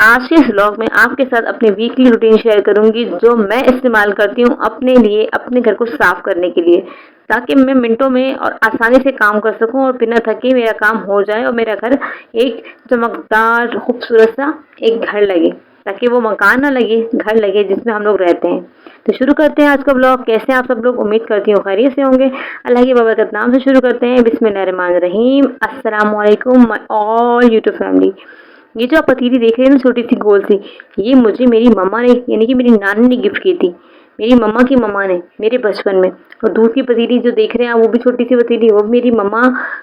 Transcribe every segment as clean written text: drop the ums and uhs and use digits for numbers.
आज के इस व्लॉग में आपके साथ अपनी वीकली रूटीन शेयर करूंगी जो मैं इस्तेमाल करती हूँ अपने लिए, अपने घर को साफ करने के लिए, ताकि मैं मिनटों में और आसानी से काम कर सकूं और बिना थके मेरा काम हो जाए और मेरा घर एक चमकदार खूबसूरत सा एक घर लगे, ताकि वो मकान ना लगे, घर लगे जिसमें हम लोग रहते हैं। तो शुरू करते हैं आज का ब्लॉग। कैसे हैं आप सब लोग? उम्मीद करती हूँ खैरियत से होंगे। अल्लाह की बरकत नाम से शुरू करते हैं। बिस्मिल्लाहिर्रहमानिर्रहीम। अस्सलाम वालेकुम माय ऑल यूट्यूब फैमिली। ये जो आप पतीली देख रहे हैं ना, छोटी सी गोल सी, ये मुझे मेरी मम्मा ने यानी कि मेरी नानी ने गिफ्ट की थी। मेरी मम्मा की मम्मा ने मेरे बचपन में। और दूध की पतीली जो देख रहे हैं वो भी छोटी सी पतीली, वो मेरी मम्मा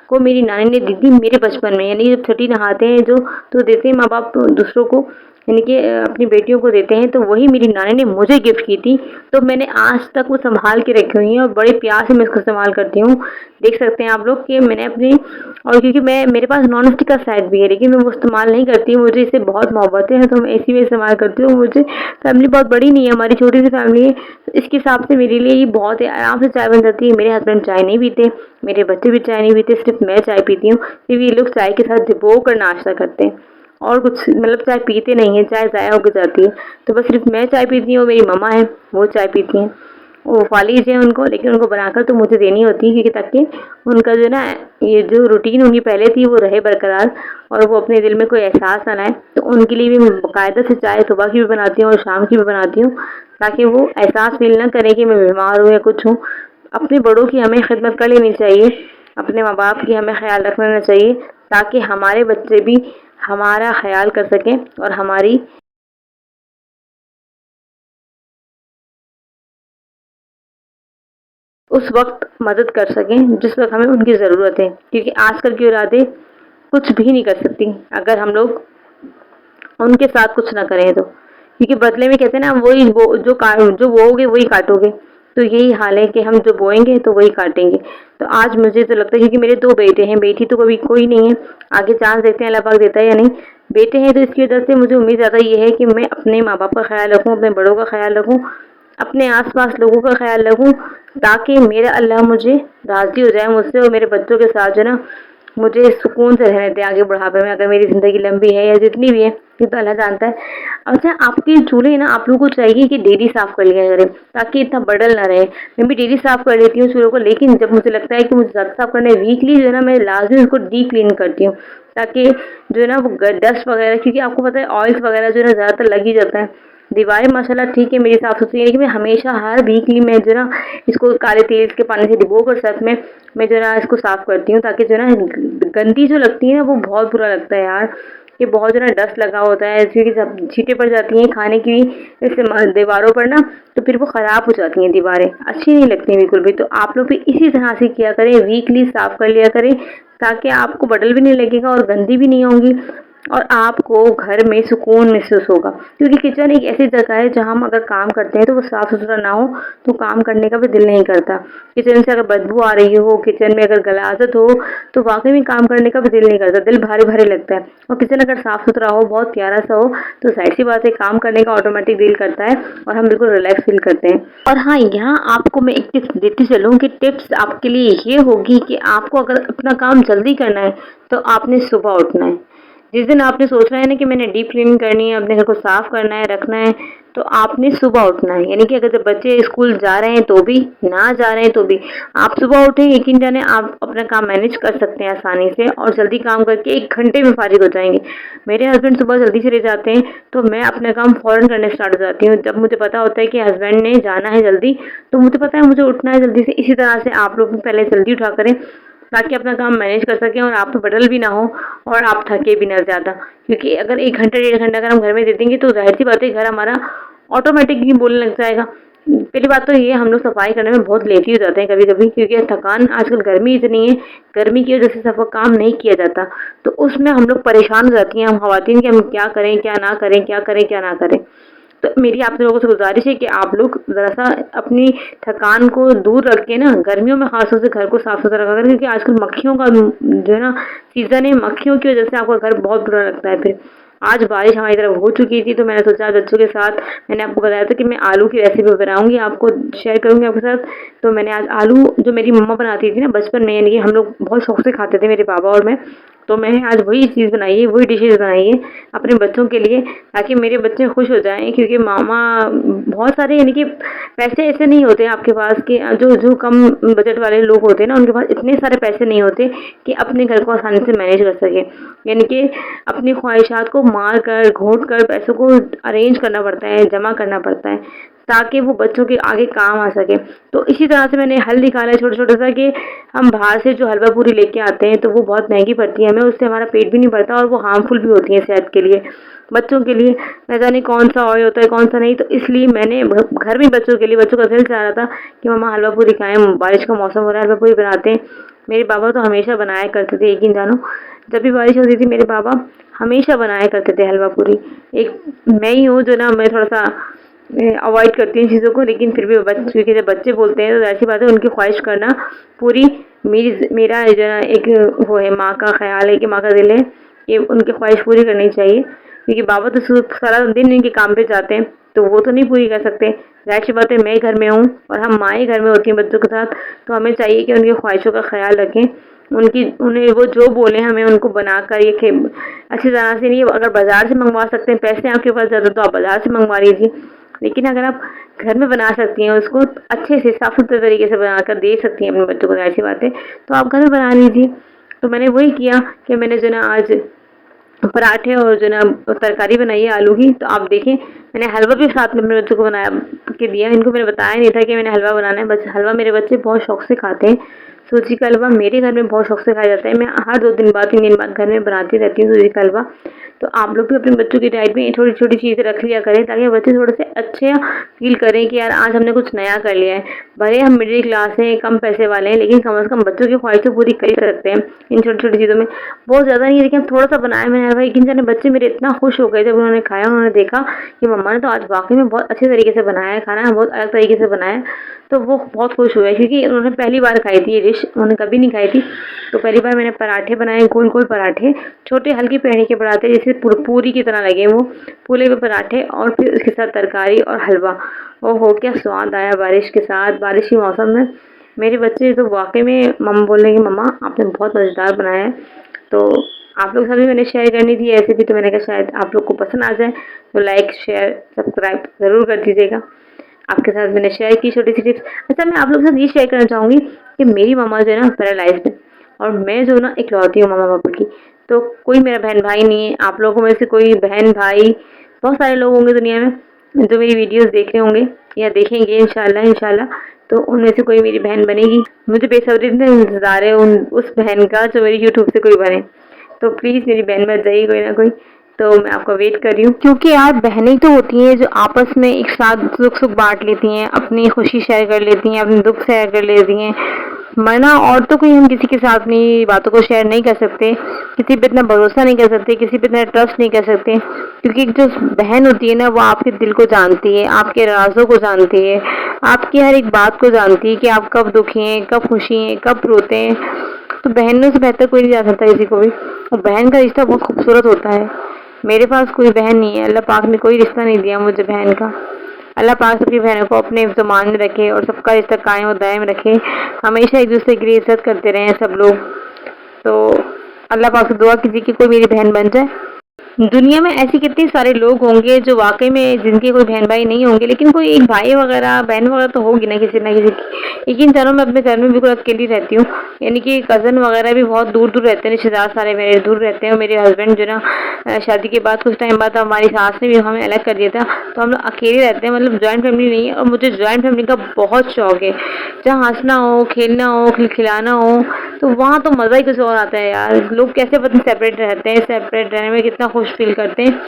को मेरी नानी ने दी थी मेरे बचपन में। यानी जब छठी नहाते हैं जो, तो देते हैं माँ बाप दूसरों को, यानी कि अपनी बेटियों को देते हैं, तो वही मेरी नानी ने मुझे गिफ्ट की थी। तो मैंने आज तक वो संभाल के रखी हुई है और बड़े प्यार से मैं इसको इस्तेमाल करती हूँ। देख सकते हैं आप लोग कि मैंने अपनी, और क्योंकि मैं मेरे पास नॉन स्टिक का सेट भी है लेकिन मैं वो इस्तेमाल नहीं करती। मुझे इससे बहुत मोहब्बत है तो मैं इसी में इस्तेमाल करती हूँ। मुझे फैमिली बहुत बड़ी नहीं है, हमारी छोटी सी फैमिली है, तो इसके हिसाब से मेरे लिए ये बहुत है, आराम से चाय बन जाती है। मेरे हस्बैंड चाय नहीं पीते, मेरे बच्चे भी चाय नहीं पीते, सिर्फ मैं चाय पीती हूँ, क्योंकि ये लोग चाय के साथ भिगो कर नाश्ता करते हैं और कुछ मतलब चाय पीते नहीं है, चाय ज़ाया होकर जाती है। तो बस सिर्फ मैं चाय पीती हूँ, मेरी मम्मा है वो चाय पीती हैं। वो फालीज है उनको, लेकिन उनको बनाकर तो मुझे देनी होती है, क्योंकि ताकि उनका जो ना ये जो रूटीन उनकी पहले थी वो रहे बरकरार और वो अपने दिल में कोई एहसास ना लाए। तो उनके लिए भी मैं बाकायदा से चाय सुबह की भी बनाती हूँ और शाम की भी बनाती हूँ, ताकि वो एहसास फील ना करें कि मैं बीमार हूँ या कुछ हूँ। अपने बड़ों की हमें खिदमत कर लेनी चाहिए, अपने माँ बाप की हमें ख्याल रख लेना चाहिए, ताकि हमारे बच्चे भी हमारा ख्याल कर सकें और हमारी उस वक्त मदद कर सकें जिस वक्त हमें उनकी ज़रूरत है। क्योंकि आजकल की औलादें कुछ भी नहीं कर सकती अगर हम लोग उनके साथ कुछ ना करें तो, क्योंकि बदले में कहते हैं ना, वही वो जो बोओगे वही काटोगे। तो यही हाल है कि हम जो बोएंगे तो वही काटेंगे। तो आज मुझे तो लगता है, क्योंकि मेरे 2 बेटे हैं, बेटी तो कभी कोई नहीं है, आगे चांस देखते हैं अल्लाह पाक देता है या नहीं। बेटे हैं तो इसकी वजह से मुझे उम्मीद ज़्यादा ये है कि मैं अपने माँ बाप का ख्याल रखूँ, अपने बड़ों का ख्याल रखूँ, अपने आस-पास लोगों का ख्याल रखूँ, ताकि मेरा अल्लाह मुझे राज़ी हो जाए मुझसे और मेरे बच्चों के साथ जो है ना, मुझे सुकून से रहने दें आगे बुढ़ापे में, अगर मेरी ज़िंदगी लंबी है या जितनी भी है, ये तो अल्लाह जानता है। अच्छा, आपके चूल्हे ना आप लोगों को चाहिए कि डेली साफ़ कर लिया करें, ताकि इतना बर्डन ना रहे। मैं भी डेली साफ़ कर लेती हूँ चूल्हों को, लेकिन जब मुझे लगता है कि मुझे ज़्यादा साफ़ करना है, वीकली जो है ना मैं लाज़मी उसको डीप क्लीन करती हूँ, ताकि जो है ना वो डस्ट वगैरह, क्योंकि आपको पता है ऑयल्स वगैरह जो है ना ज़्यादातर लग ही जाता है। दीवारें माशाल्लाह ठीक है मेरी साफ़ सुथरी है, लेकिन मैं हमेशा हर वीकली में जो है ना इसको काले तेल के पानी से डिबो कर साथ में मैं जो है ना इसको साफ़ करती हूँ, ताकि जो है ना गंदी जो लगती है ना वो बहुत बुरा लगता है यार, कि बहुत जो है ना डस्ट लगा होता है, क्योंकि सब छींटें पड़ जाती हैं खाने की इससे दीवारों पर ना, तो फिर वो ख़राब हो जाती हैं दीवारें, अच्छी नहीं लगती बिल्कुल भी। तो आप लोग भी इसी तरह से किया करें, वीकली साफ़ कर लिया करें, ताकि आपको बदल भी नहीं लगेगा और गंदी भी नहीं होंगी और आपको घर में सुकून महसूस होगा। क्योंकि किचन एक ऐसी जगह है जहाँ हम अगर काम करते हैं तो वो साफ़ सुथरा ना हो तो काम करने का भी दिल नहीं करता। किचन से अगर बदबू आ रही हो, किचन में अगर गलाजत हो, तो वाकई में काम करने का भी दिल नहीं करता, दिल भारी भारी लगता है। और किचन अगर साफ़ सुथरा हो, बहुत प्यारा सा हो, तो जाहिर सी बात है काम करने का ऑटोमेटिक दिल करता है और हम बिल्कुल रिलैक्स फील करते हैं। और हाँ, यहाँ आपको मैं एक टिप्स देती चलूँ कि टिप्स आपके लिए ये होगी कि आपको अगर अपना काम जल्दी करना है तो आपने सुबह उठना है। जिस दिन आपने सोचना है ना कि मैंने डीप क्लीनिंग करनी है, अपने घर को साफ़ करना है, रखना है, तो आपने सुबह उठना है। यानी कि अगर जब बच्चे स्कूल जा रहे हैं तो भी, ना जा रहे हैं तो भी, आप सुबह उठें, यकीन जाने आप अपना काम मैनेज कर सकते हैं आसानी से और जल्दी काम करके 1 घंटे में फ़ारिग हो जाएँगे। मेरे हस्बैंड सुबह जल्दी चले जाते हैं, तो मैं अपना काम फ़ौरन करने स्टार्ट हो जाती हूँ। जब मुझे पता होता है कि हस्बैंड ने जाना है जल्दी, तो मुझे पता है मुझे उठना है जल्दी से। इसी तरह से आप लोग भी पहले जल्दी उठा करें, ताकि अपना काम मैनेज कर सकें और आप पे बर्डन भी ना हो और आप थके भी ना ज़्यादा। क्योंकि अगर 1 घंटा, 1.5 घंटा अगर हम घर में दे देंगे तो ज़ाहिर-सी बात है घर हमारा ऑटोमेटिक ही बोलने लग जाएगा। पहली बात तो ये, हम लोग सफाई करने में बहुत लेज़ी हो जाते हैं कभी-कभी, क्योंकि थकान, आजकल गर्मी इतनी है, गर्मी की वजह से सबका काम नहीं किया जाता। तो उसमें हम लोग परेशान हो जाती हैं हम ख़वातीन कि हम क्या करें, क्या ना करें, क्या करें, क्या ना करें। तो मेरी आप लोगों से गुज़ारिश है कि आप लोग ज़रा-सा अपनी थकान को दूर रख के ना, गर्मियों में ख़ास तौर से घर को साफ़-सुथरा रखा करें, क्योंकि आजकल मक्खियों का जो है ना सीज़न है, मक्खियों की वजह से आपका घर बहुत बुरा लगता है फिर। आज बारिश हमारी तरफ हो चुकी थी, तो मैंने सोचा आज बच्चों के साथ, मैंने आपको बताया था कि मैं आलू की रेसिपी बनाऊँगी, आपको शेयर करूँगी आपके साथ। तो मैंने आज आलू जो मेरी मम्मा बनाती थी ना बचपन में, यानी कि हम लोग बहुत शौक से खाते थे मेरे पापा और मैं, तो मैंने आज वही चीज़ बनाई है, वही डिशेज़ बनाई है अपने बच्चों के लिए, ताकि मेरे बच्चे खुश हो जाएँ। क्योंकि मामा बहुत सारे, यानी कि पैसे ऐसे नहीं होते आपके पास कि जो कम बजट वाले लोग होते हैं ना, उनके पास इतने सारे पैसे नहीं होते कि अपने घर को आसानी से मैनेज कर सकें। यानी कि अपनी ख्वाहिशात को मार कर, घोंट कर पैसों को अरेंज करना पड़ता है, जमा करना पड़ता है, ताकि वो बच्चों के आगे काम आ सके। तो इसी तरह से मैंने हल निकाला है छोटा-छोटा सा, कि हम बाहर से जो हलवा पूरी लेके आते हैं तो वो बहुत महँगी पड़ती है हमें, उससे हमारा पेट भी नहीं भरता और वो हार्मफुल भी होती है सेहत के लिए। बच्चों के लिए न जाने कौन-सा ऑयल होता है, कौन-सा नहीं, तो इसलिए मैंने घर में बच्चों के लिए, बच्चों का दिल चाह रहा था कि मम्मा हलवा पूरी खाएँ, बारिश का मौसम हो रहा है, हलवा पूरी बनाते हैं। मेरे पापा तो हमेशा बनाया करते थे, यकीन जानो, जब भी बारिश होती थी मेरे पापा हमेशा बनाया करते थे हलवा पूरी। एक मैं ही हूँ जो ना, मैं थोड़ा-सा अवॉइड करती हूँ चीज़ों को, लेकिन फिर भी क्योंकि जब बच्चे बोलते हैं तो ज़ाहिर-सी बात है उनकी ख्वाहिश करना पूरी मेरा जो है ना एक वो है, माँ का ख़्याल है कि माँ का दिल है कि उनकी ख्वाहिश पूरी करनी चाहिए। क्योंकि बाबा तो सारा दिन इनके काम पे जाते हैं, तो वो तो नहीं पूरी कर सकते। ज़ाहिर-सी बात है मैं घर में हूँ और हम माएँ घर में होती हैं बच्चों के साथ, तो हमें चाहिए कि उनकी ख्वाहिशों का ख़्याल रखें। उन्हें वो जो बोलें हमें उनको बनाकर ये खे अच्छी तरह से, नहीं अगर बाज़ार से मंगवा सकते हैं, पैसे आपके पास ज़्यादा, तो आप बाज़ार से मंगवा लीजिए। लेकिन अगर आप घर में बना सकती हैं, उसको अच्छे से साफ-सुथरे तरीके से बनाकर दे सकती हैं अपने बच्चों को, ज़ाहिर-सी बात है, तो आप घर में बना लीजिए। तो मैंने वही किया कि मैंने जो ना आज पराठे और जो ना तरकारी बनाई है आलू की। तो आप देखें, मैंने हलवा भी साथ में अपने बच्चों को बना के दिया। इनको मैंने बताया नहीं था कि मैंने हलवा बनाना है, बस हलवा मेरे बच्चे बहुत शौक से खाते हैं। सूजी का हलवा मेरे घर में बहुत शौक से खाया जाता है। मैं हर 2 दिन बाद, 3 दिन बाद घर में बनाती रहती हूँ सूजी का हलवा। तो आप लोग भी अपने बच्चों की डाइट में ये छोटी-छोटी चीज़ें रख लिया करें, ताकि बच्चे थोड़े से अच्छे फ़ील करें कि यार आज हमने कुछ नया कर लिया है। भले हम मिडिल क्लास हैं, कम पैसे वाले हैं, लेकिन कम से कम बच्चों की ख्वाहिशें पूरी कर ही सकते हैं इन छोटी-छोटी चीज़ों में। बहुत ज़्यादा नहीं है, लेकिन थोड़ा-सा बनाया मैंने हलवा। यकीन जाने बच्चे मेरे इतना खुश हो गए जब उन्होंने खाया, उन्होंने देखा कि मम्मा ने तो आज वाक़ई में बहुत अच्छे तरीके से बनाया है खाना, बहुत अलग तरीके से बनाया है। तो वो बहुत खुश हुए, क्योंकि उन्होंने पहली बार खाई थी ये डिश, उन्होंने कभी नहीं खाई थी। तो पहली बार मैंने पराठे बनाए, गोल-गोल पराठे, छोटे हल्की पेड़ी के पराठे, जैसे पूरी की तरह लगे वो, फूले हुए पराठे, और फिर उसके साथ तरकारी और हलवा। ओहो! क्या स्वाद आया बारिश के साथ, बारिश के मौसम में। मेरे बच्चे तो वाक़ई में बोल रहे हैं कि मम्मा आपने बहुत मज़ेदार बनाया है। तो आप लोग सभी मैंने शेयर करनी थी ऐसे भी, तो मैंने कहा शायद आप लोग को पसंद आ जाए, तो लाइक, शेयर, सब्सक्राइब ज़रूर कर दीजिएगा। आपके साथ मैंने शेयर की छोटी-सी टिप्स। अच्छा, मैं आप लोगों के साथ ये शेयर करना चाहूँगी कि मेरी मम्मा जो है ना पैरालाइज़्ड है, और मैं जो ना इकलौती हूँ मम्मा-पापा की। तो कोई मेरा बहन-भाई नहीं है। आप लोगों में से कोई बहन-भाई, बहुत सारे लोग होंगे दुनिया में जो मेरी वीडियोज़ देख रहे होंगे या देखेंगे इंशाल्लाह, तो उनमें से कोई मेरी बहन बनेगी। मुझे बेसब्री से इंतज़ार है उस बहन का जो मेरी यूट्यूब से कोई बने। तो प्लीज़ मेरी बहन बन जाइए कोई ना कोई। तो मैं आपका वेट कर रही हूँ, क्योंकि यार बहनें ही तो होती हैं जो आपस में एक साथ सुख-सुख बाँट लेती हैं, अपनी खुशी शेयर कर लेती हैं, अपने दुःख शेयर कर लेती हैं। वरना और तो कोई हम किसी के साथ अपनी बातों को शेयर नहीं कर सकते, किसी पे इतना भरोसा नहीं कर सकते, किसी पे इतना ट्रस्ट नहीं कर सकते, क्योंकि एक जो बहन होती है ना, वो आपके दिल को जानती है, आपके राज़ों को जानती है, आपकी हर एक बात को जानती है कि आप कब दुखी हैं, कब खुशी हैं, कब रोते हैं। तो बहनों से बेहतर कोई नहीं जान सकता किसी को भी, और बहन का रिश्ता बहुत खूबसूरत होता है। मेरे पास कोई बहन नहीं है, अल्लाह पाक ने कोई रिश्ता नहीं दिया मुझे बहन का। अल्लाह पाक सबकी बहनों को अपने ज़ुबान में रखे और सबका रिश्ता कायम और दायम रखे, हमेशा एक दूसरे के लिए इज़्ज़त करते रहें सब लोग। तो अल्लाह पाक से दुआ कीजिए कि कोई मेरी बहन बन जाए। दुनिया में ऐसे कितने सारे लोग होंगे जो वाक़ई में जिनके कोई बहन-भाई नहीं होंगे, लेकिन कोई एक भाई वग़ैरह, बहन वग़ैरह तो होगी ना किसी न किसी की। लेकिन चलो, मैं अपने घर में बिल्कुल अकेली रहती हूँ, यानी कि कज़न वग़ैरह भी बहुत दूर-दूर रहते हैं, रिश्तेदार सारे मेरे दूर रहते हैं। और मेरे हस्बैंड जो ना शादी के बाद कुछ टाइम बाद हमारी सास ने भी हमें अलग कर दिया था, तो हम लोग अकेले रहते हैं, मतलब जॉइंट फैमिली नहीं है। और मुझे जॉइंट फैमिली का बहुत शौक है, जहाँ हँसना हो, खेलना हो, खिलखिलाना हो, तो वहाँ तो मज़ा ही कुछ और आता है यार। लोग कैसे पता सेपरेट रहते हैं, सेपरेट रहने में कितना खुश फील करते हैं,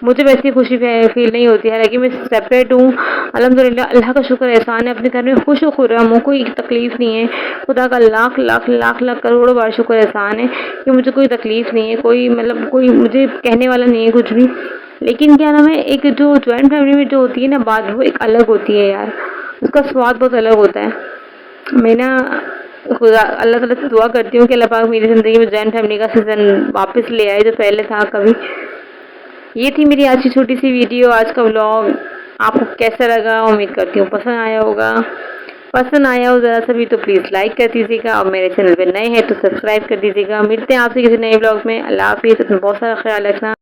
मुझे वैसी खुशी फील नहीं होती है। हालाँकि मैं सेपरेट हूँ, अल्हम्दुलिल्लाह, अल्लाह का शुक्र एहसान है, अपने घर में खुश और खुर्रम हूँ, कोई तकलीफ़ नहीं है। खुदा का लाख लाख लाख लाख करोड़ों बार शुक्र एहसान है कि मुझे कोई तकलीफ़ नहीं है, कोई मतलब कोई मुझे कहने वाला नहीं है कुछ भी। लेकिन क्या नाम है, एक जो जॉइंट फैमिली में जो होती है ना बात, वो एक अलग होती है यार, उसका स्वाद बहुत अलग होता है। मैं ना खुदा अल्लाह ताला से दुआ करती हूँ कि अल्लाह पाक मेरी ज़िंदगी में जॉइंट फैमिली का सीज़न वापस ले आए, जो पहले था कभी। ये थी मेरी आज की छोटी सी वीडियो, आज का व्लॉग। आपको कैसा लगा? उम्मीद करती हूँ पसंद आया होगा। पसंद आया हो ज़रा सा भी तो प्लीज़ लाइक कर दीजिएगा और मेरे चैनल पे नए हैं तो सब्सक्राइब कर दीजिएगा। मिलते हैं आपसे किसी नए ब्लॉग में। अल्लाह हाफ़िज़। अपना बहुत सारा ख्याल रखना।